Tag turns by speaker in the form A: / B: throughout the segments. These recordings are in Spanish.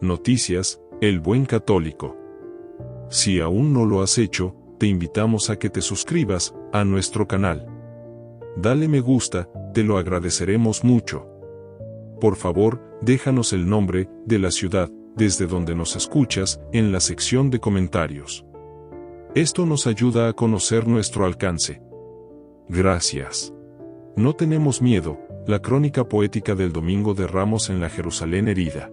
A: Noticias, El Buen Católico. Si aún no lo has hecho, te invitamos a que te suscribas a nuestro canal. Dale me gusta, te lo agradeceremos mucho. Por favor, déjanos el nombre de la ciudad desde donde nos escuchas en la sección de comentarios. Esto nos ayuda a conocer nuestro alcance. Gracias. No tenemos miedo, la crónica poética del Domingo de Ramos en la Jerusalén herida.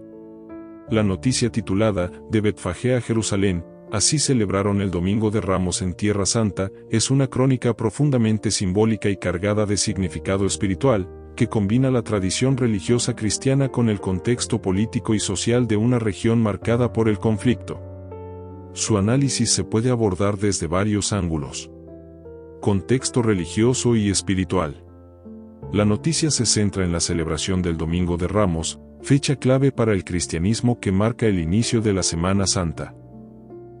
A: La noticia titulada De Betfagé a Jerusalén, así celebraron el Domingo de Ramos en Tierra Santa, es una crónica profundamente simbólica y cargada de significado espiritual, que combina la tradición religiosa cristiana con el contexto político y social de una región marcada por el conflicto. Su análisis se puede abordar desde varios ángulos. Contexto religioso y espiritual. La noticia se centra en la celebración del Domingo de Ramos, fecha clave para el cristianismo que marca el inicio de la Semana Santa.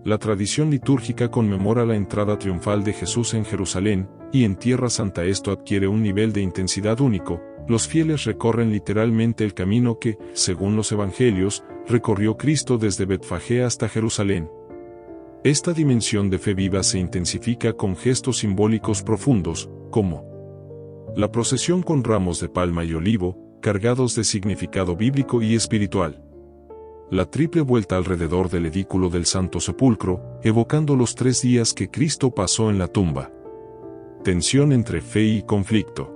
A: La tradición litúrgica conmemora la entrada triunfal de Jesús en Jerusalén, y en Tierra Santa esto adquiere un nivel de intensidad único. Los fieles recorren literalmente el camino que, según los evangelios, recorrió Cristo desde Betfagé hasta Jerusalén. Esta dimensión de fe viva se intensifica con gestos simbólicos profundos, como la procesión con ramos de palma y olivo, cargados de significado bíblico y espiritual. La triple vuelta alrededor del edículo del Santo Sepulcro, evocando los 3 días que Cristo pasó en la tumba. Tensión entre fe y conflicto.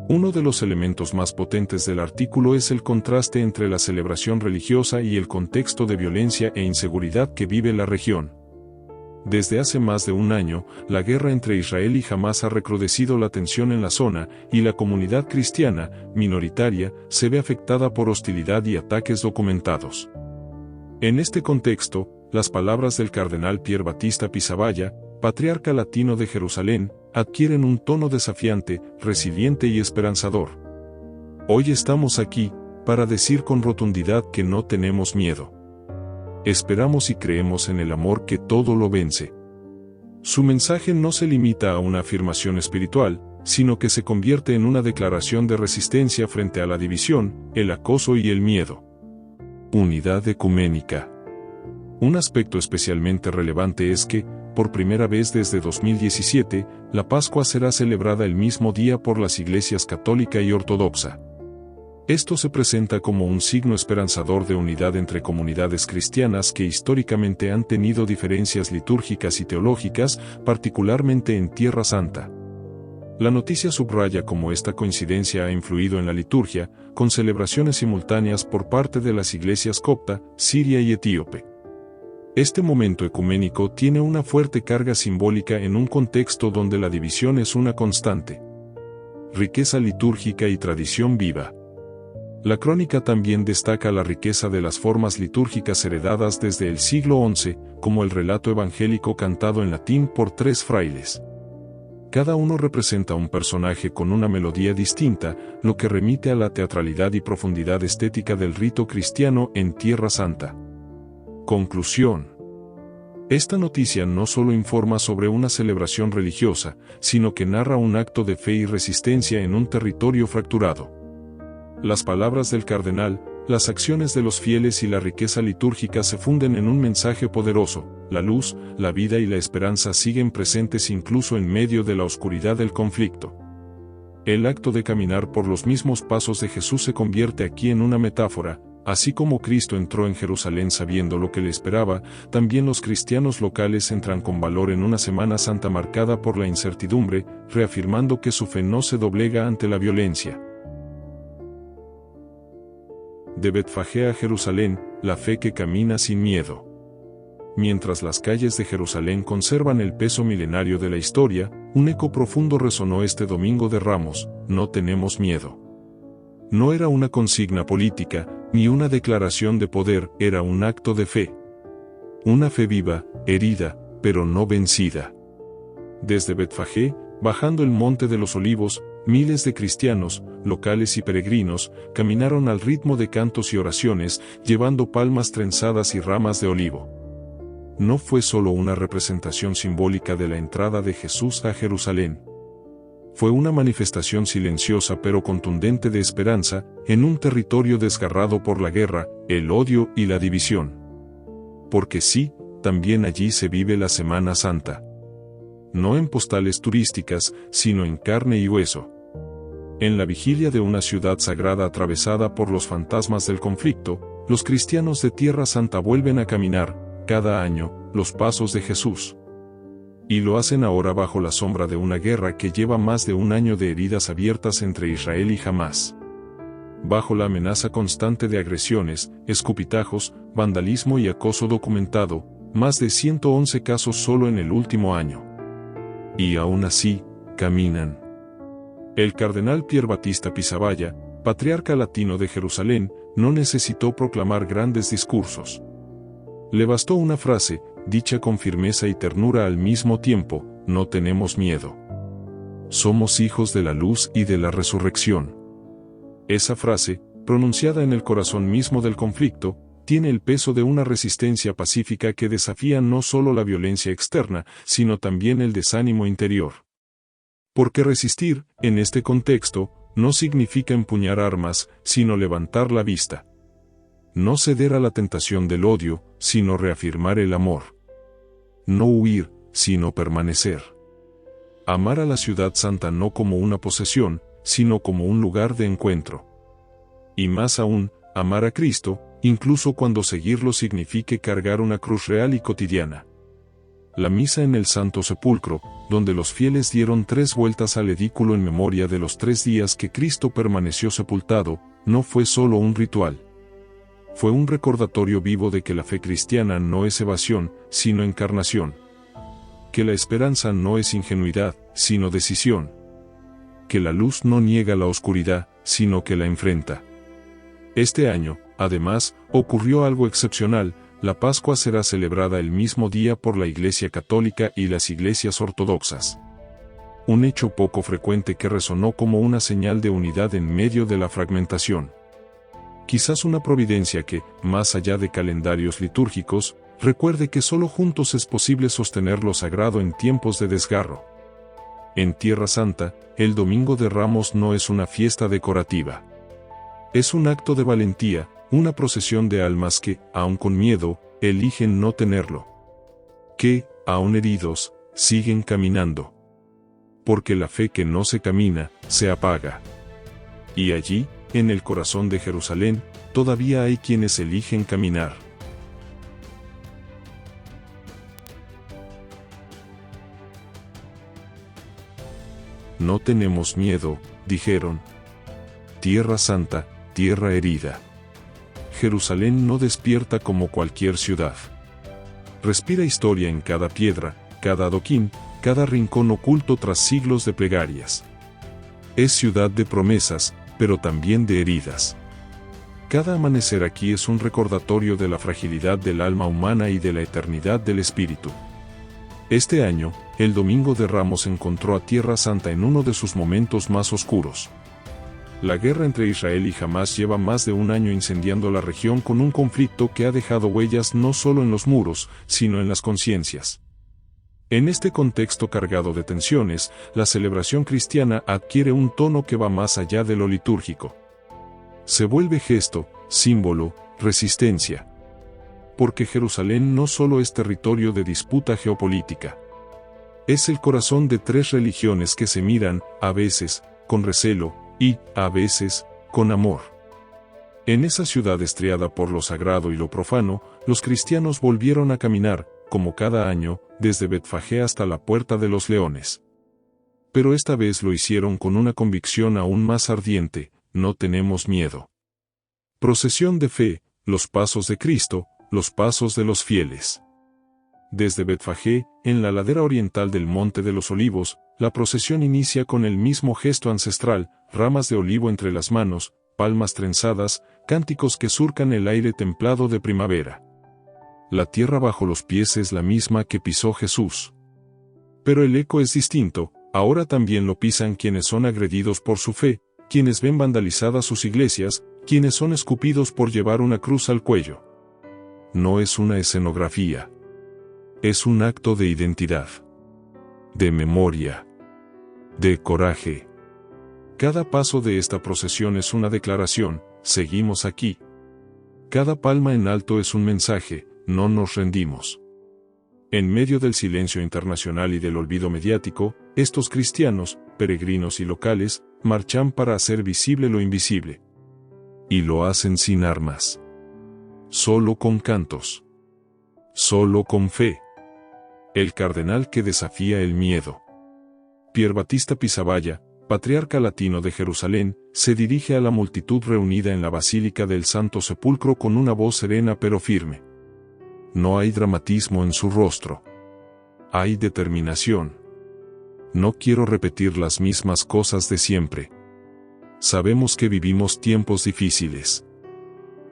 A: Uno de los elementos más potentes del artículo es el contraste entre la celebración religiosa y el contexto de violencia e inseguridad que vive la región. Desde hace más de un año, la guerra entre Israel y Hamás ha recrudecido la tensión en la zona, y la comunidad cristiana, minoritaria, se ve afectada por hostilidad y ataques documentados. En este contexto, las palabras del cardenal Pier Battista Pizzaballa, patriarca latino de Jerusalén, adquieren un tono desafiante, resiliente y esperanzador. Hoy estamos aquí, para decir con rotundidad que no tenemos miedo. Esperamos y creemos en el amor que todo lo vence. Su mensaje no se limita a una afirmación espiritual, sino que se convierte en una declaración de resistencia frente a la división, el acoso y el miedo. Unidad ecuménica. Un aspecto especialmente relevante es que, por primera vez desde 2017, la Pascua será celebrada el mismo día por las iglesias católica y ortodoxa. Esto se presenta como un signo esperanzador de unidad entre comunidades cristianas que históricamente han tenido diferencias litúrgicas y teológicas, particularmente en Tierra Santa. La noticia subraya cómo esta coincidencia ha influido en la liturgia, con celebraciones simultáneas por parte de las iglesias copta, siria y etíope. Este momento ecuménico tiene una fuerte carga simbólica en un contexto donde la división es una constante. Riqueza litúrgica y tradición viva. La crónica también destaca la riqueza de las formas litúrgicas heredadas desde el siglo XI, como el relato evangélico cantado en latín por 3 frailes. Cada uno representa un personaje con una melodía distinta, lo que remite a la teatralidad y profundidad estética del rito cristiano en Tierra Santa. Conclusión. Esta noticia no solo informa sobre una celebración religiosa, sino que narra un acto de fe y resistencia en un territorio fracturado. Las palabras del cardenal, las acciones de los fieles y la riqueza litúrgica se funden en un mensaje poderoso. La luz, la vida y la esperanza siguen presentes incluso en medio de la oscuridad del conflicto. El acto de caminar por los mismos pasos de Jesús se convierte aquí en una metáfora. Así como Cristo entró en Jerusalén sabiendo lo que le esperaba, también los cristianos locales entran con valor en una Semana Santa marcada por la incertidumbre, reafirmando que su fe no se doblega ante la violencia. De Betfagé a Jerusalén, la fe que camina sin miedo. Mientras las calles de Jerusalén conservan el peso milenario de la historia, un eco profundo resonó este Domingo de Ramos: no tenemos miedo. No era una consigna política, ni una declaración de poder, era un acto de fe. Una fe viva, herida, pero no vencida. Desde Betfagé, bajando el Monte de los Olivos, miles de cristianos, locales y peregrinos, caminaron al ritmo de cantos y oraciones, llevando palmas trenzadas y ramas de olivo. No fue solo una representación simbólica de la entrada de Jesús a Jerusalén. fue una manifestación silenciosa pero contundente de esperanza, en un territorio desgarrado por la guerra, el odio y la división. Porque sí, también allí se vive la Semana Santa. No en postales turísticas, sino en carne y hueso. En la vigilia de una ciudad sagrada atravesada por los fantasmas del conflicto, los cristianos de Tierra Santa vuelven a caminar, cada año, los pasos de Jesús. Y lo hacen ahora bajo la sombra de una guerra que lleva más de un año de heridas abiertas entre Israel y Hamás. Bajo la amenaza constante de agresiones, escupitajos, vandalismo y acoso documentado, más de 111 casos solo en el último año. Y aún así, caminan. El cardenal Pier Battista Pizzaballa, patriarca latino de Jerusalén, no necesitó proclamar grandes discursos. Le bastó una frase, dicha con firmeza y ternura al mismo tiempo: no tenemos miedo. Somos hijos de la luz y de la resurrección. Esa frase, pronunciada en el corazón mismo del conflicto, tiene el peso de una resistencia pacífica que desafía no solo la violencia externa, sino también el desánimo interior. Porque resistir, en este contexto, no significa empuñar armas, sino levantar la vista. No ceder a la tentación del odio, sino reafirmar el amor. No huir, sino permanecer. Amar a la ciudad santa no como una posesión, sino como un lugar de encuentro. Y más aún, amar a Cristo, incluso cuando seguirlo signifique cargar una cruz real y cotidiana. La misa en el Santo Sepulcro, donde los fieles dieron 3 vueltas al edículo en memoria de los 3 días que Cristo permaneció sepultado, no fue solo un ritual. Fue un recordatorio vivo de que la fe cristiana no es evasión, sino encarnación. Que la esperanza no es ingenuidad, sino decisión. Que la luz no niega la oscuridad, sino que la enfrenta. Este año, además, ocurrió algo excepcional. La Pascua será celebrada el mismo día por la Iglesia Católica y las iglesias ortodoxas. Un hecho poco frecuente que resonó como una señal de unidad en medio de la fragmentación. Quizás una providencia que, más allá de calendarios litúrgicos, recuerde que solo juntos es posible sostener lo sagrado en tiempos de desgarro. En Tierra Santa, el Domingo de Ramos no es una fiesta decorativa. Es un acto de valentía, una procesión de almas que, aun con miedo, eligen no tenerlo. Que, aun heridos, siguen caminando. Porque la fe que no se camina, se apaga. Y allí, en el corazón de Jerusalén, todavía hay quienes eligen caminar. No tenemos miedo, dijeron. Tierra Santa, tierra herida. Jerusalén no despierta como cualquier ciudad. Respira historia en cada piedra, cada adoquín, cada rincón oculto tras siglos de plegarias. Es ciudad de promesas, pero también de heridas. Cada amanecer aquí es un recordatorio de la fragilidad del alma humana y de la eternidad del espíritu. Este año, el Domingo de Ramos encontró a Tierra Santa en uno de sus momentos más oscuros. La guerra entre Israel y Hamás lleva más de un año incendiando la región con un conflicto que ha dejado huellas no solo en los muros, sino en las conciencias. En este contexto cargado de tensiones, la celebración cristiana adquiere un tono que va más allá de lo litúrgico. Se vuelve gesto, símbolo, resistencia. Porque Jerusalén no solo es territorio de disputa geopolítica. Es el corazón de 3 religiones que se miran, a veces, con recelo, y, a veces, con amor. En esa ciudad estriada por lo sagrado y lo profano, los cristianos volvieron a caminar, como cada año, desde Betfagé hasta la Puerta de los Leones. Pero esta vez lo hicieron con una convicción aún más ardiente: no tenemos miedo. Procesión de fe, los pasos de Cristo, los pasos de los fieles. Desde Betfagé, en la ladera oriental del Monte de los Olivos, la procesión inicia con el mismo gesto ancestral: ramas de olivo entre las manos, palmas trenzadas, cánticos que surcan el aire templado de primavera. La tierra bajo los pies es la misma que pisó Jesús. Pero el eco es distinto. Ahora también lo pisan quienes son agredidos por su fe, quienes ven vandalizadas sus iglesias, quienes son escupidos por llevar una cruz al cuello. No es una escenografía. Es un acto de identidad. De memoria. de coraje. Cada paso de esta procesión es una declaración: seguimos aquí. Cada palma en alto es un mensaje: no nos rendimos. En medio del silencio internacional y del olvido mediático, estos cristianos, peregrinos y locales, marchan para hacer visible lo invisible. Y lo hacen sin armas. Solo con cantos. Solo con fe. El cardenal que desafía el miedo. Pier Battista Pizzaballa, patriarca latino de Jerusalén, se dirige a la multitud reunida en la Basílica del Santo Sepulcro con una voz serena pero firme. No hay dramatismo en su rostro. Hay determinación. No quiero repetir las mismas cosas de siempre. Sabemos que vivimos tiempos difíciles.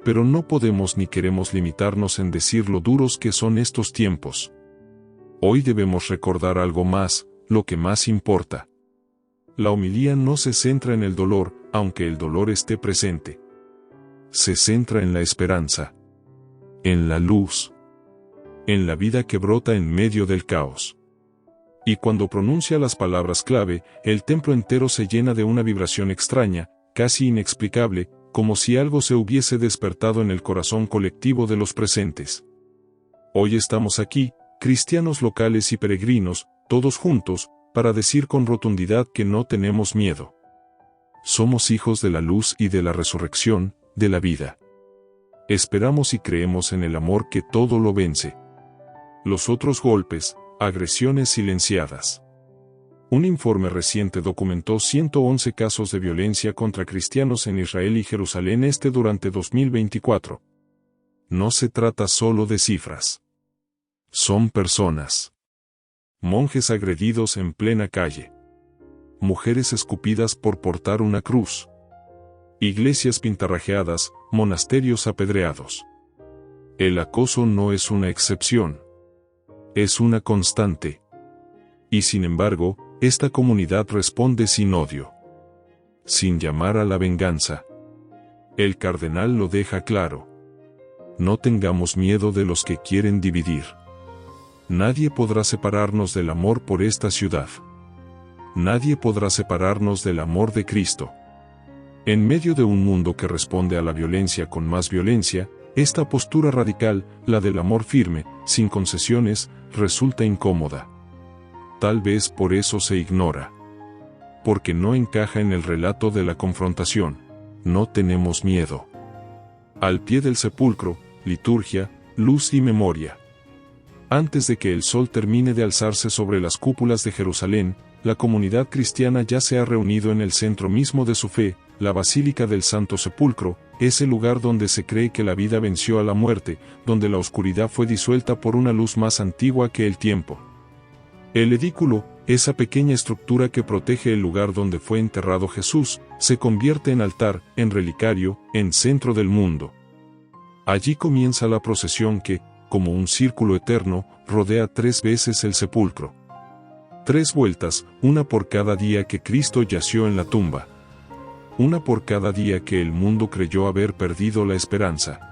A: Pero no podemos ni queremos limitarnos en decir lo duros que son estos tiempos. Hoy debemos recordar algo más, lo que más importa. La homilía no se centra en el dolor, aunque el dolor esté presente. Se centra en la esperanza. En la luz. En la vida que brota en medio del caos. Y cuando pronuncia las palabras clave, el templo entero se llena de una vibración extraña, casi inexplicable, como si algo se hubiese despertado en el corazón colectivo de los presentes. Hoy estamos aquí, cristianos locales y peregrinos, todos juntos, para decir con rotundidad que no tenemos miedo. Somos hijos de la luz y de la resurrección, de la vida. Esperamos y creemos en el amor que todo lo vence. Los otros golpes, agresiones silenciadas. Un informe reciente documentó 111 casos de violencia contra cristianos en Israel y Jerusalén Este durante 2024. No se trata solo de cifras. Son personas. Monjes agredidos en plena calle. Mujeres escupidas por portar una cruz. Iglesias pintarrajeadas, monasterios apedreados. El acoso no es una excepción. Es una constante. Y sin embargo, esta comunidad responde sin odio. Sin llamar a la venganza. El cardenal lo deja claro. No tengamos miedo de los que quieren dividir. Nadie podrá separarnos del amor por esta ciudad. Nadie podrá separarnos del amor de Cristo. En medio de un mundo que responde a la violencia con más violencia, esta postura radical, la del amor firme, sin concesiones, resulta incómoda. Tal vez por eso se ignora. Porque no encaja en el relato de la confrontación. No tenemos miedo. Al pie del sepulcro, liturgia, luz y memoria. Antes de que el sol termine de alzarse sobre las cúpulas de Jerusalén, la comunidad cristiana ya se ha reunido en el centro mismo de su fe, la Basílica del Santo Sepulcro, ese lugar donde se cree que la vida venció a la muerte, donde la oscuridad fue disuelta por una luz más antigua que el tiempo. El edículo, esa pequeña estructura que protege el lugar donde fue enterrado Jesús, se convierte en altar, en relicario, en centro del mundo. Allí comienza la procesión que, como un círculo eterno, rodea 3 veces el sepulcro. 3 vueltas, una por cada día que Cristo yació en la tumba. Una por cada día que el mundo creyó haber perdido la esperanza.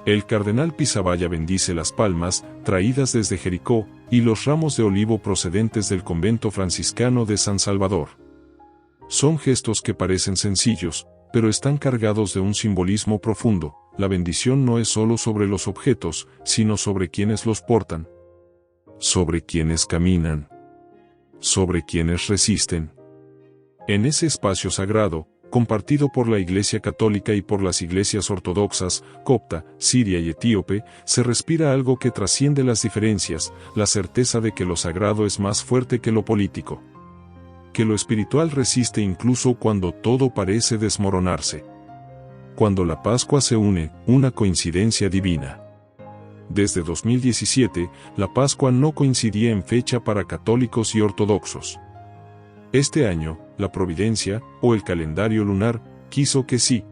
A: El cardenal Pizzaballa bendice las palmas, traídas desde Jericó, y los ramos de olivo procedentes del convento franciscano de San Salvador. Son gestos que parecen sencillos, pero están cargados de un simbolismo profundo. La bendición no es solo sobre los objetos, sino sobre quienes los portan. Sobre quienes caminan. Sobre quienes resisten. En ese espacio sagrado, compartido por la Iglesia Católica y por las iglesias ortodoxas, copta, siria y etíope, se respira algo que trasciende las diferencias, la certeza de que lo sagrado es más fuerte que lo político. Que lo espiritual resiste incluso cuando todo parece desmoronarse. Cuando la Pascua se une, una coincidencia divina. Desde 2017, la Pascua no coincidía en fecha para católicos y ortodoxos. Este año, la providencia, o el calendario lunar, quiso que sí.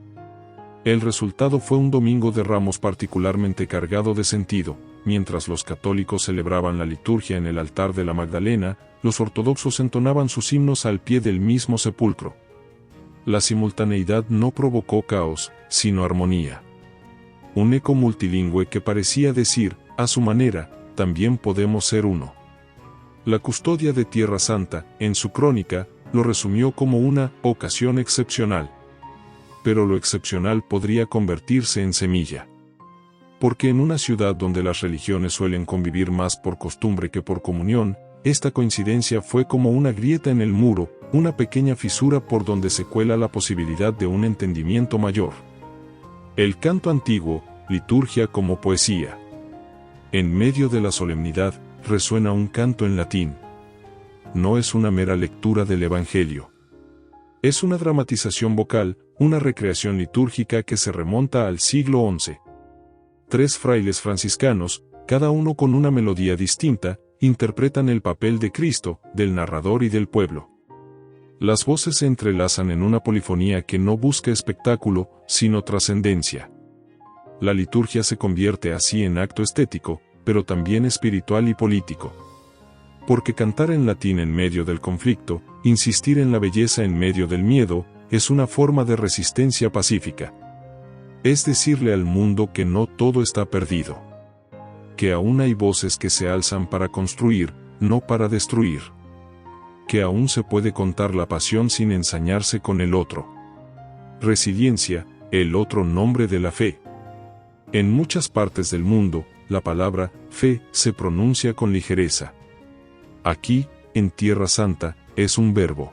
A: El resultado fue un domingo de Ramos particularmente cargado de sentido. Mientras los católicos celebraban la liturgia en el altar de la Magdalena, los ortodoxos entonaban sus himnos al pie del mismo sepulcro. La simultaneidad no provocó caos, sino armonía. Un eco multilingüe que parecía decir, a su manera, también podemos ser uno. La custodia de Tierra Santa, en su crónica, lo resumió como una ocasión excepcional. Pero lo excepcional podría convertirse en semilla. Porque en una ciudad donde las religiones suelen convivir más por costumbre que por comunión, esta coincidencia fue como una grieta en el muro, una pequeña fisura por donde se cuela la posibilidad de un entendimiento mayor. El canto antiguo, liturgia como poesía. En medio de la solemnidad, resuena un canto en latín. No es una mera lectura del Evangelio. Es una dramatización vocal, una recreación litúrgica que se remonta al siglo XI. 3 frailes franciscanos, cada uno con una melodía distinta, interpretan el papel de Cristo, del narrador y del pueblo. Las voces se entrelazan en una polifonía que no busca espectáculo, sino trascendencia. La liturgia se convierte así en acto estético, pero también espiritual y político. Porque cantar en latín en medio del conflicto, insistir en la belleza en medio del miedo, es una forma de resistencia pacífica. Es decirle al mundo que no todo está perdido. Que aún hay voces que se alzan para construir, no para destruir. Que aún se puede contar la pasión sin ensañarse con el otro. Resiliencia, el otro nombre de la fe. En muchas partes del mundo, la palabra fe se pronuncia con ligereza. Aquí, en Tierra Santa, es un verbo.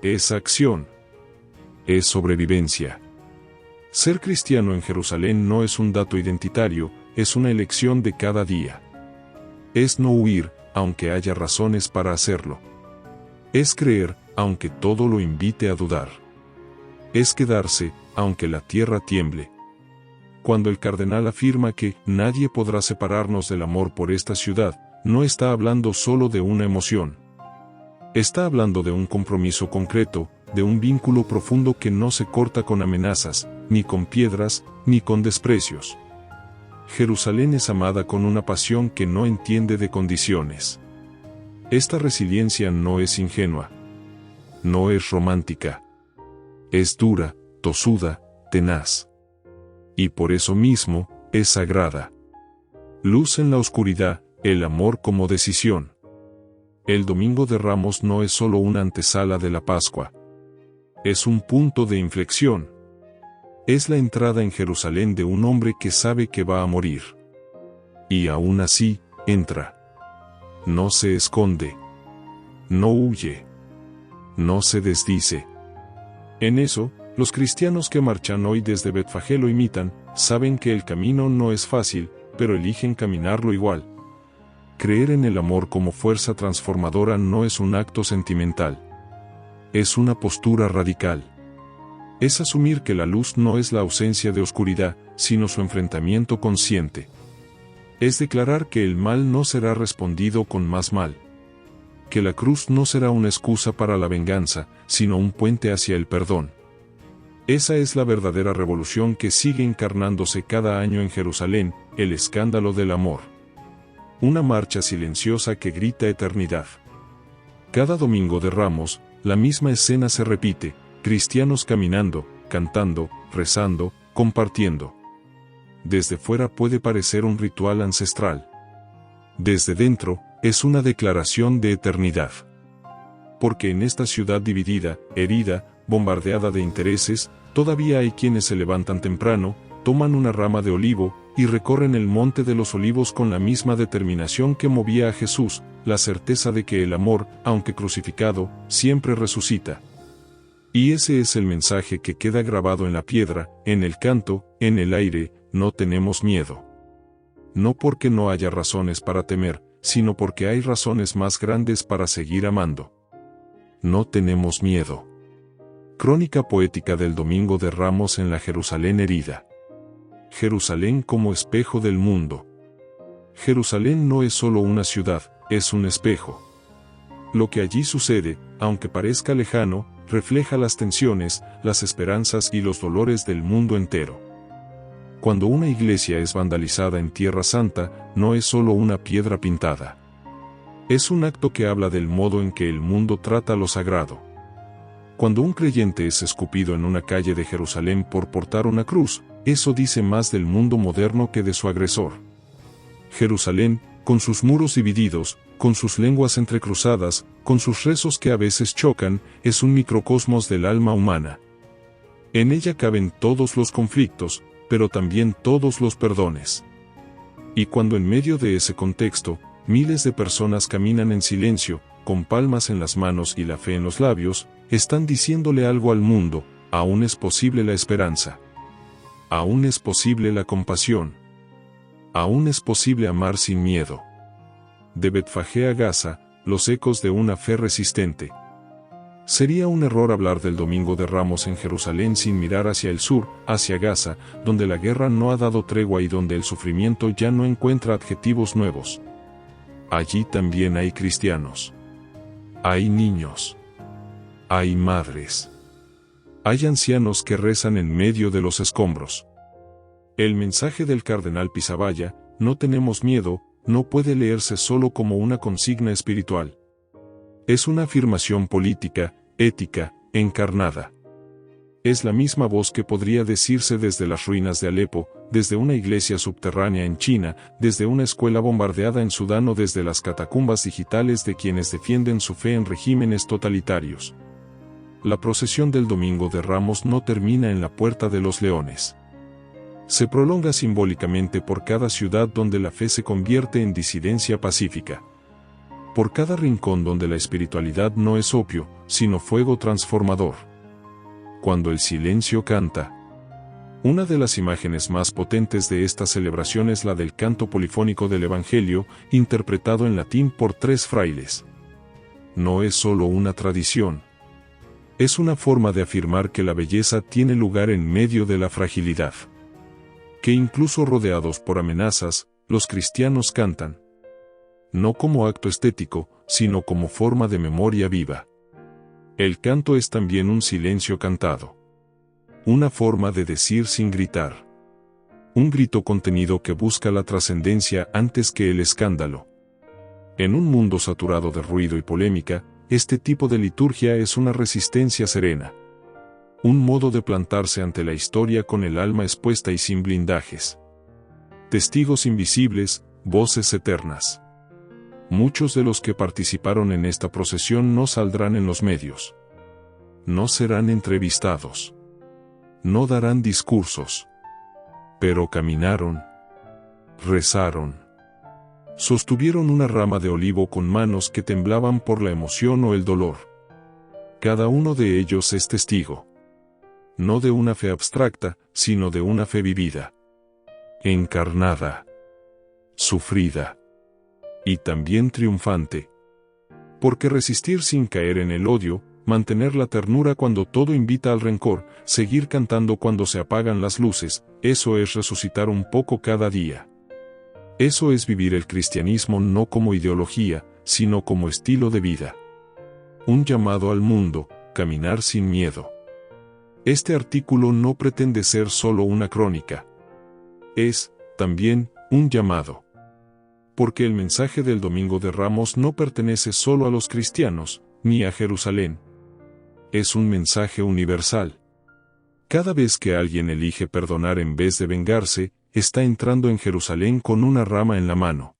A: Es acción. Es sobrevivencia. Ser cristiano en Jerusalén no es un dato identitario, es una elección de cada día. Es no huir, aunque haya razones para hacerlo. Es creer, aunque todo lo invite a dudar. Es quedarse, aunque la tierra tiemble. Cuando el cardenal afirma que nadie podrá separarnos del amor por esta ciudad, no está hablando solo de una emoción. Está hablando de un compromiso concreto, de un vínculo profundo que no se corta con amenazas, ni con piedras, ni con desprecios. Jerusalén es amada con una pasión que no entiende de condiciones. Esta resiliencia no es ingenua. No es romántica. Es dura, tosuda, tenaz. Y por eso mismo, es sagrada. Luz en la oscuridad, el amor como decisión. El Domingo de Ramos no es solo una antesala de la Pascua. Es un punto de inflexión. Es la entrada en Jerusalén de un hombre que sabe que va a morir. Y aún así, entra. No se esconde. No huye. No se desdice. En eso, los cristianos que marchan hoy desde Betfagé lo imitan, saben que el camino no es fácil, pero eligen caminarlo igual. Creer en el amor como fuerza transformadora no es un acto sentimental. Es una postura radical. Es asumir que la luz no es la ausencia de oscuridad, sino su enfrentamiento consciente. Es declarar que el mal no será respondido con más mal. Que la cruz no será una excusa para la venganza, sino un puente hacia el perdón. Esa es la verdadera revolución que sigue encarnándose cada año en Jerusalén, el escándalo del amor. Una marcha silenciosa que grita eternidad. Cada Domingo de Ramos, la misma escena se repite, cristianos caminando, cantando, rezando, compartiendo. Desde fuera puede parecer un ritual ancestral. Desde dentro, es una declaración de eternidad. Porque en esta ciudad dividida, herida, bombardeada de intereses, todavía hay quienes se levantan temprano, toman una rama de olivo, y recorren el monte de los olivos con la misma determinación que movía a Jesús, la certeza de que el amor, aunque crucificado, siempre resucita. Y ese es el mensaje que queda grabado en la piedra, en el canto, en el aire: no tenemos miedo. No porque no haya razones para temer, sino porque hay razones más grandes para seguir amando. No tenemos miedo. Crónica poética del Domingo de Ramos en la Jerusalén herida. Jerusalén como espejo del mundo. Jerusalén no es solo una ciudad, es un espejo. Lo que allí sucede, aunque parezca lejano, refleja las tensiones, las esperanzas y los dolores del mundo entero. Cuando una iglesia es vandalizada en Tierra Santa, no es solo una piedra pintada. Es un acto que habla del modo en que el mundo trata lo sagrado. Cuando un creyente es escupido en una calle de Jerusalén por portar una cruz, eso dice más del mundo moderno que de su agresor. Jerusalén, con sus muros divididos, con sus lenguas entrecruzadas, con sus rezos que a veces chocan, es un microcosmos del alma humana. En ella caben todos los conflictos, pero también todos los perdones. Y cuando en medio de ese contexto, miles de personas caminan en silencio, con palmas en las manos y la fe en los labios, están diciéndole algo al mundo: aún es posible la esperanza. Aún es posible la compasión. Aún es posible amar sin miedo. De Betfagé a Gaza, los ecos de una fe resistente. Sería un error hablar del Domingo de Ramos en Jerusalén sin mirar hacia el sur, hacia Gaza, donde la guerra no ha dado tregua y donde el sufrimiento ya no encuentra adjetivos nuevos. Allí también hay cristianos. Hay niños. Hay madres. Hay ancianos que rezan en medio de los escombros. El mensaje del cardenal Pisaballa, no tenemos miedo, no puede leerse solo como una consigna espiritual. Es una afirmación política, ética, encarnada. Es la misma voz que podría decirse desde las ruinas de Alepo, desde una iglesia subterránea en China, desde una escuela bombardeada en Sudán o desde las catacumbas digitales de quienes defienden su fe en regímenes totalitarios. La procesión del Domingo de Ramos no termina en la Puerta de los Leones. Se prolonga simbólicamente por cada ciudad donde la fe se convierte en disidencia pacífica. Por cada rincón donde la espiritualidad no es opio, sino fuego transformador. Cuando el silencio canta. Una de las imágenes más potentes de esta celebración es la del canto polifónico del Evangelio, interpretado en latín por 3 frailes. No es solo una tradición. Es una forma de afirmar que la belleza tiene lugar en medio de la fragilidad. Que incluso rodeados por amenazas, los cristianos cantan. No como acto estético, sino como forma de memoria viva. El canto es también un silencio cantado. Una forma de decir sin gritar. Un grito contenido que busca la trascendencia antes que el escándalo. En un mundo saturado de ruido y polémica, este tipo de liturgia es una resistencia serena. Un modo de plantarse ante la historia con el alma expuesta y sin blindajes. Testigos invisibles, voces eternas. Muchos de los que participaron en esta procesión no saldrán en los medios. No serán entrevistados. No darán discursos. Pero caminaron. Rezaron. Sostuvieron una rama de olivo con manos que temblaban por la emoción o el dolor. Cada uno de ellos es testigo. No de una fe abstracta, sino de una fe vivida. Encarnada. Sufrida. Y también triunfante. Porque resistir sin caer en el odio, mantener la ternura cuando todo invita al rencor, seguir cantando cuando se apagan las luces, eso es resucitar un poco cada día. Eso es vivir el cristianismo no como ideología, sino como estilo de vida. Un llamado al mundo, caminar sin miedo. Este artículo no pretende ser solo una crónica. Es, también, un llamado. Porque el mensaje del Domingo de Ramos no pertenece solo a los cristianos, ni a Jerusalén. Es un mensaje universal. Cada vez que alguien elige perdonar en vez de vengarse, está entrando en Jerusalén con una rama en la mano.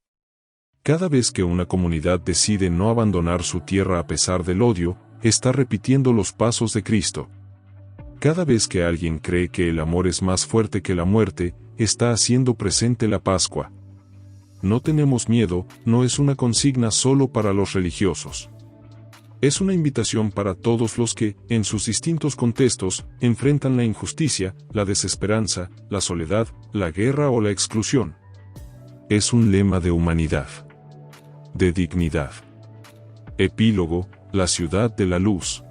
A: Cada vez que una comunidad decide no abandonar su tierra a pesar del odio, está repitiendo los pasos de Cristo. Cada vez que alguien cree que el amor es más fuerte que la muerte, está haciendo presente la Pascua. No tenemos miedo, no es una consigna solo para los religiosos. Es una invitación para todos los que, en sus distintos contextos, enfrentan la injusticia, la desesperanza, la soledad, la guerra o la exclusión. Es un lema de humanidad. De dignidad. Epílogo, la ciudad de la luz.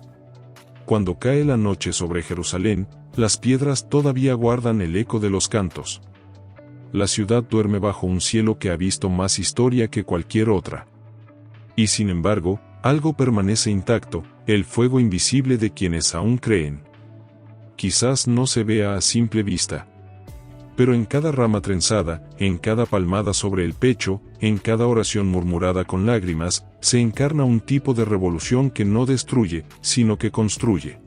A: Cuando cae la noche sobre Jerusalén, las piedras todavía guardan el eco de los cantos. La ciudad duerme bajo un cielo que ha visto más historia que cualquier otra. Y sin embargo, algo permanece intacto, el fuego invisible de quienes aún creen. Quizás no se vea a simple vista. Pero en cada rama trenzada, en cada palmada sobre el pecho, en cada oración murmurada con lágrimas, se encarna un tipo de revolución que no destruye, sino que construye.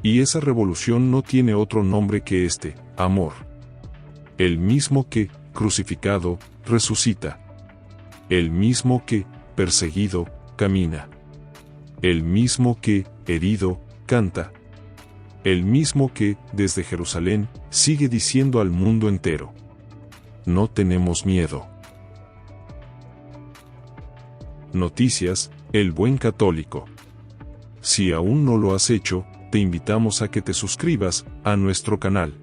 A: Y esa revolución no tiene otro nombre que este, amor. El mismo que, crucificado, resucita. El mismo que, perseguido, camina. El mismo que, herido, canta. El mismo que, desde Jerusalén, sigue diciendo al mundo entero: no tenemos miedo. Noticias, El Buen Católico. Si aún no lo has hecho, te invitamos a que te suscribas a nuestro canal.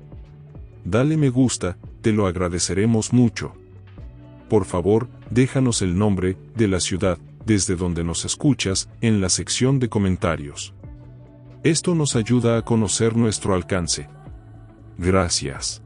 A: Dale me gusta, te lo agradeceremos mucho. Por favor, déjanos el nombre de la ciudad desde donde nos escuchas en la sección de comentarios. Esto nos ayuda a conocer nuestro alcance. Gracias.